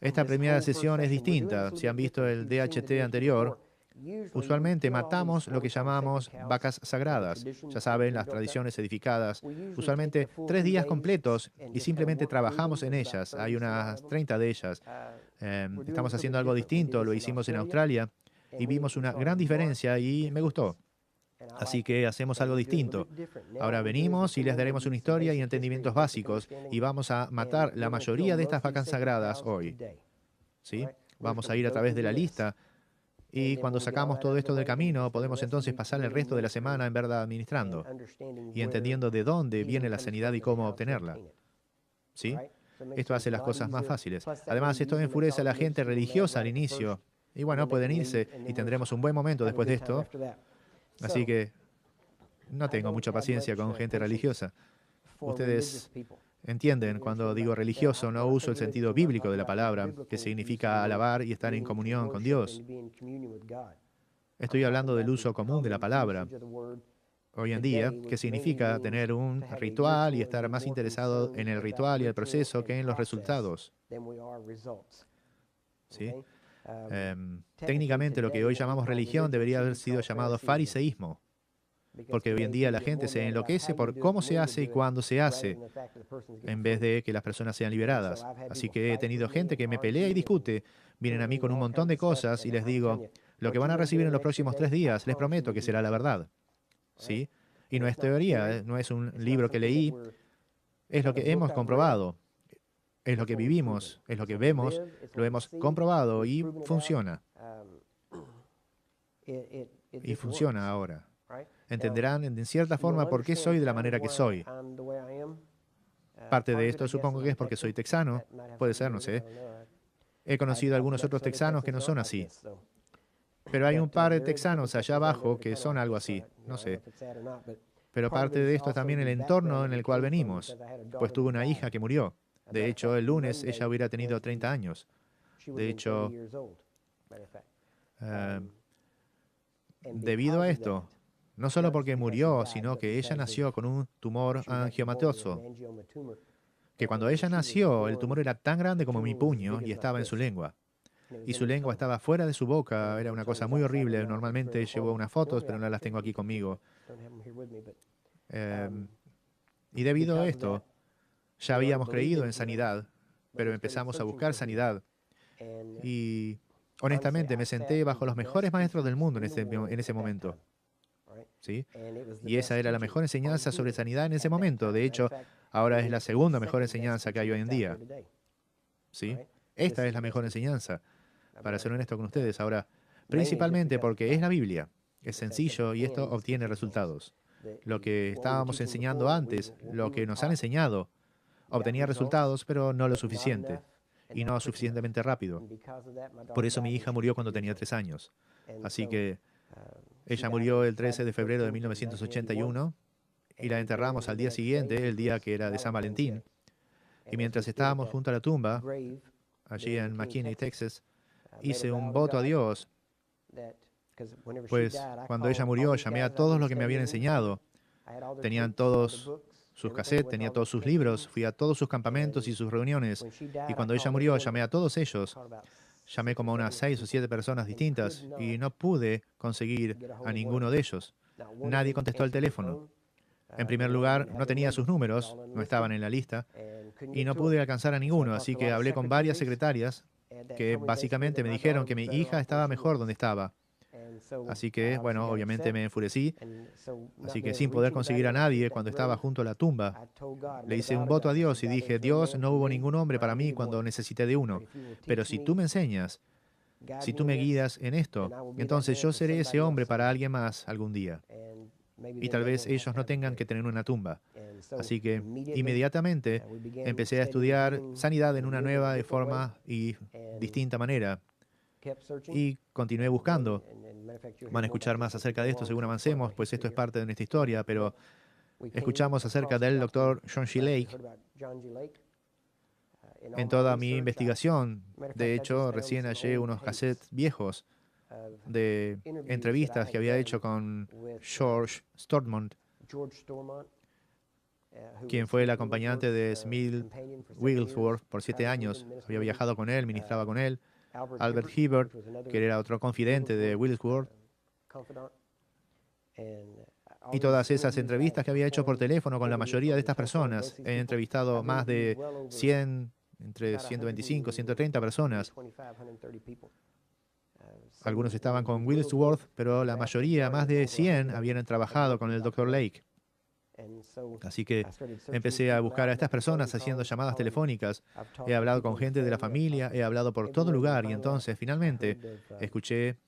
esta primera sesión es distinta. Si han visto el DHT anterior, usualmente matamos lo que llamamos vacas sagradas. Ya saben, las tradiciones edificadas. Usualmente 3 días completos y simplemente trabajamos en ellas. Hay unas 30 de ellas. Estamos haciendo algo distinto. Lo hicimos en Australia y vimos una gran diferencia y me gustó. Así que hacemos algo distinto. Ahora venimos y les daremos una historia y entendimientos básicos y vamos a matar la mayoría de estas vacas sagradas hoy. ¿Sí? Vamos a ir a través de la lista y cuando sacamos todo esto del camino, podemos entonces pasar el resto de la semana en verdad administrando y entendiendo de dónde viene la sanidad y cómo obtenerla. ¿Sí? Esto hace las cosas más fáciles. Además, esto enfurece a la gente religiosa al inicio. Y bueno, pueden irse y tendremos un buen momento después de esto. Así que no tengo mucha paciencia con gente religiosa. Ustedes entienden, cuando digo religioso, no uso el sentido bíblico de la palabra, que significa alabar y estar en comunión con Dios. Estoy hablando del uso común de la palabra hoy en día, que significa tener un ritual y estar más interesado en el ritual y el proceso que en los resultados. ¿Sí? Técnicamente lo que hoy llamamos religión debería haber sido llamado fariseísmo, porque hoy en día la gente se enloquece por cómo se hace y cuándo se hace, en vez de que las personas sean liberadas. Así que he tenido gente que me pelea y discute, vienen a mí con un montón de cosas y les digo, lo que van a recibir en los próximos 3 días, les prometo que será la verdad. ¿Sí? Y no es teoría, no es un libro que leí, es lo que hemos comprobado. Es lo que vivimos, es lo que vemos, lo hemos comprobado y funciona. Y funciona ahora. Entenderán en cierta forma por qué soy de la manera que soy. Parte de esto supongo que es porque soy texano. Puede ser, no sé. He conocido a algunos otros texanos que no son así. Pero hay un par de texanos allá abajo que son algo así, no sé. Pero parte de esto es también el entorno en el cual venimos, pues tuve una hija que murió. De hecho, el lunes ella hubiera tenido 30 años. De hecho, debido a esto, no solo porque murió, sino que ella nació con un tumor angiomatoso, que cuando ella nació, el tumor era tan grande como mi puño y estaba en su lengua. Y su lengua estaba fuera de su boca, era una cosa muy horrible. Normalmente llevo unas fotos, pero no las tengo aquí conmigo. Y debido a esto, ya habíamos creído en sanidad, pero empezamos a buscar sanidad. Y honestamente me senté bajo los mejores maestros del mundo en ese momento. ¿Sí? Y esa era la mejor enseñanza sobre sanidad en ese momento. De hecho, ahora es la segunda mejor enseñanza que hay hoy en día. ¿Sí? Esta es la mejor enseñanza, para ser honesto con ustedes. Ahora, principalmente porque es la Biblia. Es sencillo y esto obtiene resultados. Lo que estábamos enseñando antes, lo que nos han enseñado, obtenía resultados, pero no lo suficiente. Y no suficientemente rápido. Por eso mi hija murió cuando tenía 3 años. Así que ella murió el 13 de febrero de 1981 y la enterramos al día siguiente, el día que era de San Valentín. Y mientras estábamos junto a la tumba, allí en McKinney, Texas, hice un voto a Dios. Pues cuando ella murió, llamé a todos los que me habían enseñado. Tenían todos sus cassettes, tenía todos sus libros, fui a todos sus campamentos y sus reuniones. Y cuando ella murió, llamé a todos ellos. Llamé como a unas 6 o 7 personas distintas y no pude conseguir a ninguno de ellos. Nadie contestó el teléfono. En primer lugar, no tenía sus números, no estaban en la lista, y no pude alcanzar a ninguno, así que hablé con varias secretarias que básicamente me dijeron que mi hija estaba mejor donde estaba. Así que, bueno, obviamente me enfurecí, así que sin poder conseguir a nadie cuando estaba junto a la tumba, le hice un voto a Dios y dije, Dios, no hubo ningún hombre para mí cuando necesité de uno, pero si tú me enseñas, si tú me guías en esto, entonces yo seré ese hombre para alguien más algún día. Y tal vez ellos no tengan que tener una tumba. Así que inmediatamente empecé a estudiar sanidad en una nueva forma y distinta manera. Y continué buscando. Van a escuchar más acerca de esto según avancemos, pues esto es parte de nuestra historia, pero escuchamos acerca del doctor John G. Lake en toda mi investigación. De hecho, recién hallé unos cassettes viejos de entrevistas que había hecho con George Stormont, quien fue el acompañante de Smith Wigglesworth por 7 años. Había viajado con él, ministraba con él. Albert Hibbert, que era otro confidente de Wigglesworth. Y todas esas entrevistas que había hecho por teléfono con la mayoría de estas personas. He entrevistado más de 100, entre 125 y 130 personas. Algunos estaban con Wigglesworth, pero la mayoría, más de 100, habían trabajado con el Dr. Lake. Así que empecé a buscar a estas personas haciendo llamadas telefónicas. He hablado con gente de la familia, he hablado por todo lugar y entonces finalmente escuché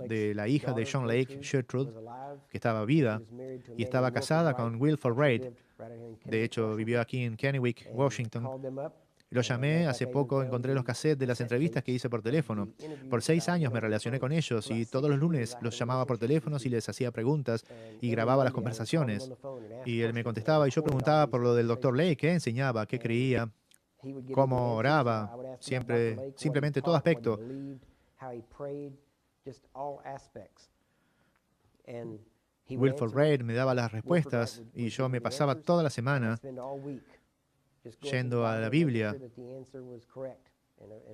de la hija de John Lake, Gertrude, que estaba viva y estaba casada con Wilford Reid. De hecho, vivió aquí en Kennewick, Washington. Lo llamé hace poco, encontré los cassettes de las entrevistas que hice por teléfono. Por 6 años me relacioné con ellos y todos los lunes los llamaba por teléfono y les hacía preguntas y grababa las conversaciones. Y él me contestaba y yo preguntaba por lo del Dr. Lake, qué enseñaba, qué creía, cómo oraba, siempre, simplemente todo aspecto. Wilford Reid me daba las respuestas y yo me pasaba toda la semana yendo a la Biblia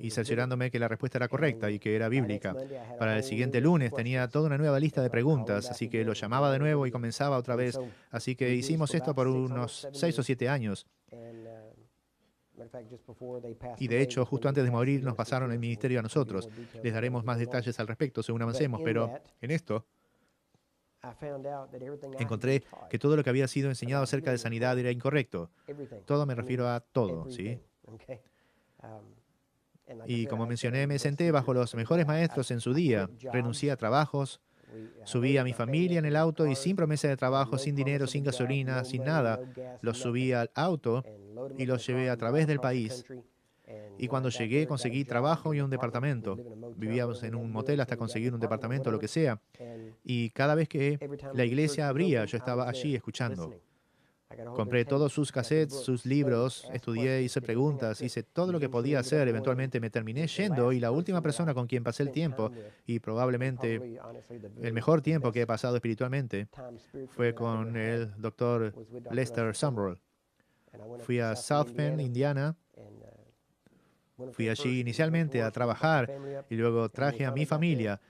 y cerciorándome que la respuesta era correcta y que era bíblica. Para el siguiente lunes tenía toda una nueva lista de preguntas, así que lo llamaba de nuevo y comenzaba otra vez. Así que hicimos esto por unos 6 o 7 años. Y de hecho, justo antes de morir nos pasaron el ministerio a nosotros. Les daremos más detalles al respecto según avancemos, pero en esto encontré que todo lo que había sido enseñado acerca de sanidad era incorrecto. Todo me refiero a todo, ¿sí? Y como mencioné, me senté bajo los mejores maestros en su día. Renuncié a trabajos, subí a mi familia en el auto y sin promesa de trabajo, sin dinero, sin gasolina, sin nada, los subí al auto y los llevé a través del país. Y cuando llegué conseguí trabajo y un departamento. Vivíamos en un motel hasta conseguir un departamento, lo que sea. Y cada vez que la iglesia abría, yo estaba allí escuchando. Compré todos sus cassettes, sus libros, estudié, hice preguntas, hice todo lo que podía hacer. Eventualmente me terminé yendo y la última persona con quien pasé el tiempo, y probablemente el mejor tiempo que he pasado espiritualmente, fue con el Dr. Lester Sumrall. Fui a South Bend, Indiana. Fui allí inicialmente a trabajar y luego traje a mi familia.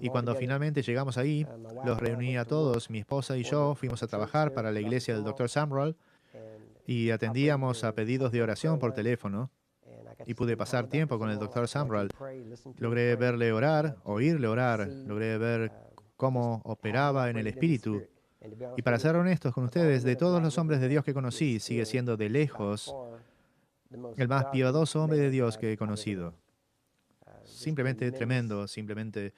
Y cuando finalmente llegamos ahí, los reuní a todos, mi esposa y yo, fuimos a trabajar para la iglesia del Dr. Sumrall y atendíamos a pedidos de oración por teléfono y pude pasar tiempo con el Dr. Sumrall. Logré verle orar, oírle orar, logré ver cómo operaba en el Espíritu. Y para ser honestos con ustedes, de todos los hombres de Dios que conocí, sigue siendo de lejos el más piadoso hombre de Dios que he conocido. Simplemente tremendo, simplemente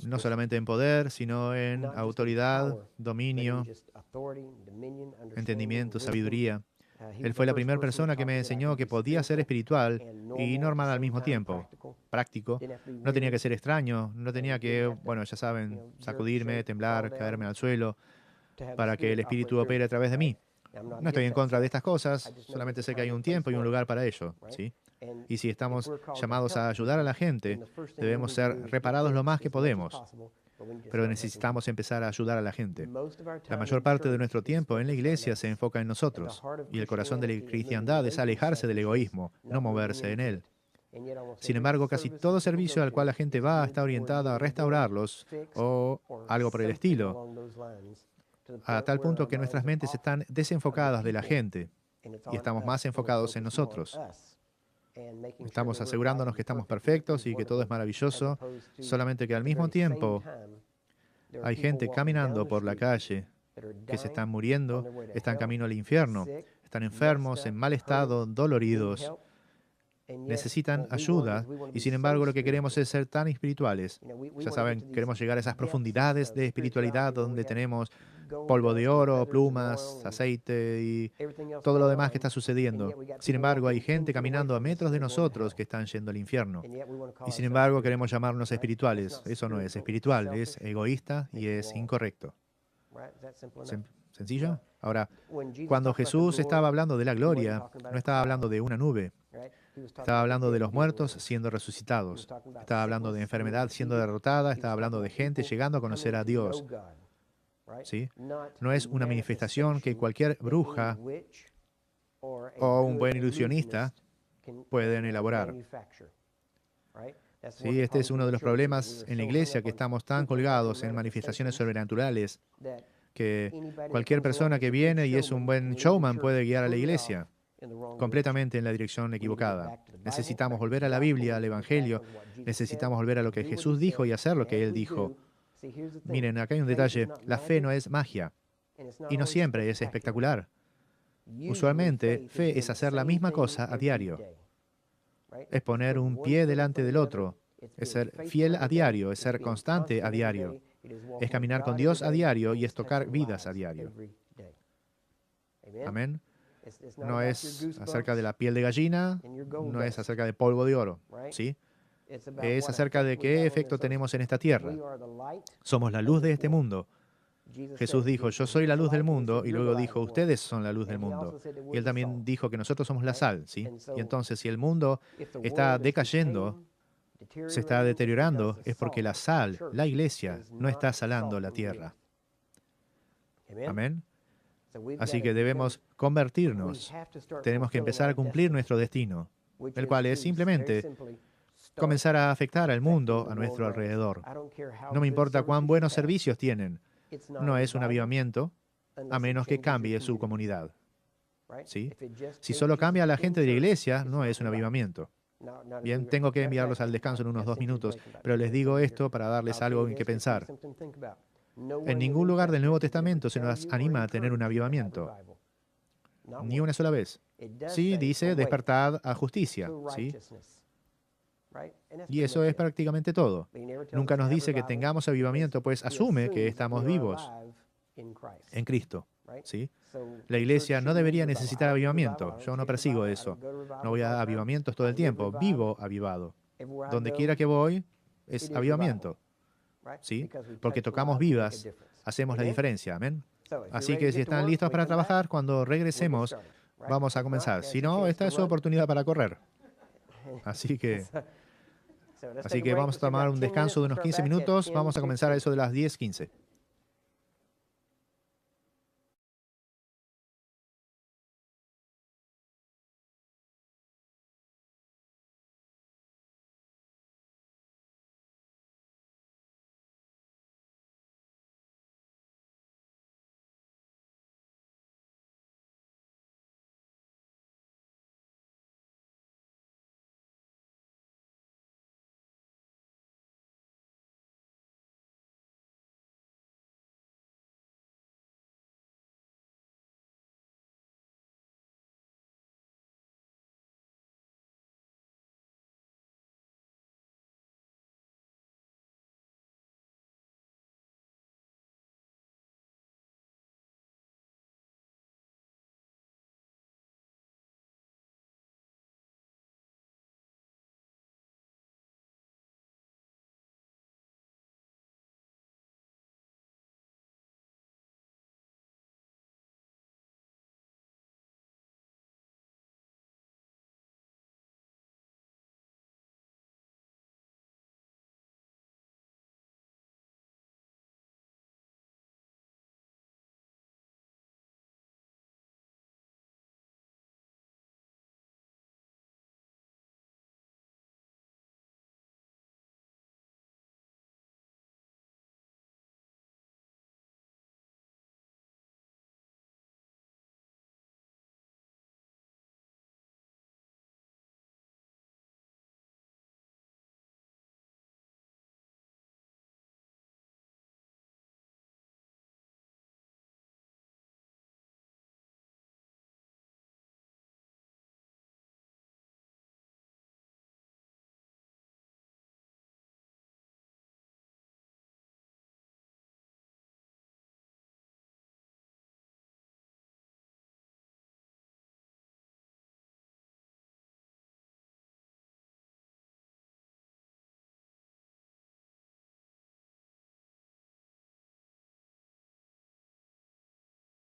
no solamente en poder, sino en autoridad, dominio, entendimiento, sabiduría. Él fue la primera persona que me enseñó que podía ser espiritual y normal al mismo tiempo, práctico. No tenía que ser extraño, no tenía que, bueno, ya saben, sacudirme, temblar, caerme al suelo para que el Espíritu opere a través de mí. No estoy en contra de estas cosas, solamente sé que hay un tiempo y un lugar para ello, ¿sí? Y si estamos llamados a ayudar a la gente, debemos ser reparados lo más que podemos. Pero necesitamos empezar a ayudar a la gente. La mayor parte de nuestro tiempo en la iglesia se enfoca en nosotros, y el corazón de la cristiandad es alejarse del egoísmo, no moverse en él. Sin embargo, casi todo servicio al cual la gente va está orientada a restaurarlos o algo por el estilo, a tal punto que nuestras mentes están desenfocadas de la gente y estamos más enfocados en nosotros. Estamos asegurándonos que estamos perfectos y que todo es maravilloso, solamente que al mismo tiempo hay gente caminando por la calle que se están muriendo, están camino al infierno, están enfermos, en mal estado, doloridos, necesitan ayuda y sin embargo lo que queremos es ser tan espirituales. Ya saben, queremos llegar a esas profundidades de espiritualidad donde tenemos polvo de oro, plumas, aceite y todo lo demás que está sucediendo. Sin embargo, hay gente caminando a metros de nosotros que están yendo al infierno. Y sin embargo, queremos llamarnos espirituales. Eso no es espiritual, es egoísta y es incorrecto. ¿Sencillo? Ahora, cuando Jesús estaba hablando de la gloria, no estaba hablando de una nube. Estaba hablando de los muertos siendo resucitados. Estaba hablando de enfermedad siendo derrotada. Estaba hablando de gente llegando a conocer a Dios. ¿Sí? No es una manifestación que cualquier bruja o un buen ilusionista pueden elaborar. Sí, este es uno de los problemas en la iglesia, que estamos tan colgados en manifestaciones sobrenaturales que cualquier persona que viene y es un buen showman puede guiar a la iglesia completamente en la dirección equivocada. Necesitamos volver a la Biblia, al Evangelio. Necesitamos volver a lo que Jesús dijo y hacer lo que Él dijo. Miren, acá hay un detalle. La fe no es magia y no siempre es espectacular. Usualmente, fe es hacer la misma cosa a diario. Es poner un pie delante del otro. Es ser fiel a diario, es ser constante a diario. Es caminar con Dios a diario y es tocar vidas a diario. Amén. No es acerca de la piel de gallina, no es acerca de polvo de oro, ¿sí? Es acerca de qué efecto tenemos en esta tierra. Somos la luz de este mundo. Jesús dijo, yo soy la luz del mundo, y luego dijo, ustedes son la luz del mundo. Y Él también dijo que nosotros somos la sal, ¿sí? Y entonces, si el mundo está decayendo, se está deteriorando, es porque la sal, la iglesia, no está salando la tierra. Amén. Así que debemos convertirnos. Tenemos que empezar a cumplir nuestro destino, el cual es simplemente comenzar a afectar al mundo a nuestro alrededor. No me importa cuán buenos servicios tienen. No es un avivamiento, a menos que cambie su comunidad. ¿Sí? Si solo cambia a la gente de la iglesia, no es un avivamiento. Bien, tengo que enviarlos al descanso en unos 2 minutos, pero les digo esto para darles algo en que pensar. En ningún lugar del Nuevo Testamento se nos anima a tener un avivamiento. Ni una sola vez. Sí, dice despertad a justicia, ¿sí? Y eso es prácticamente todo. Nunca nos dice que tengamos avivamiento, pues asume que estamos vivos en Cristo, ¿sí? La iglesia no debería necesitar avivamiento. Yo no persigo eso. No voy a avivamientos todo el tiempo. Vivo avivado. Donde quiera que voy, es avivamiento. ¿Sí? Porque tocamos vidas, hacemos la diferencia. Amén. Así que si están listos para trabajar, cuando regresemos, vamos a comenzar. Si no, esta es su oportunidad para correr. Así que vamos a tomar un descanso de unos 15 minutos. Vamos a comenzar a eso de las 10:15.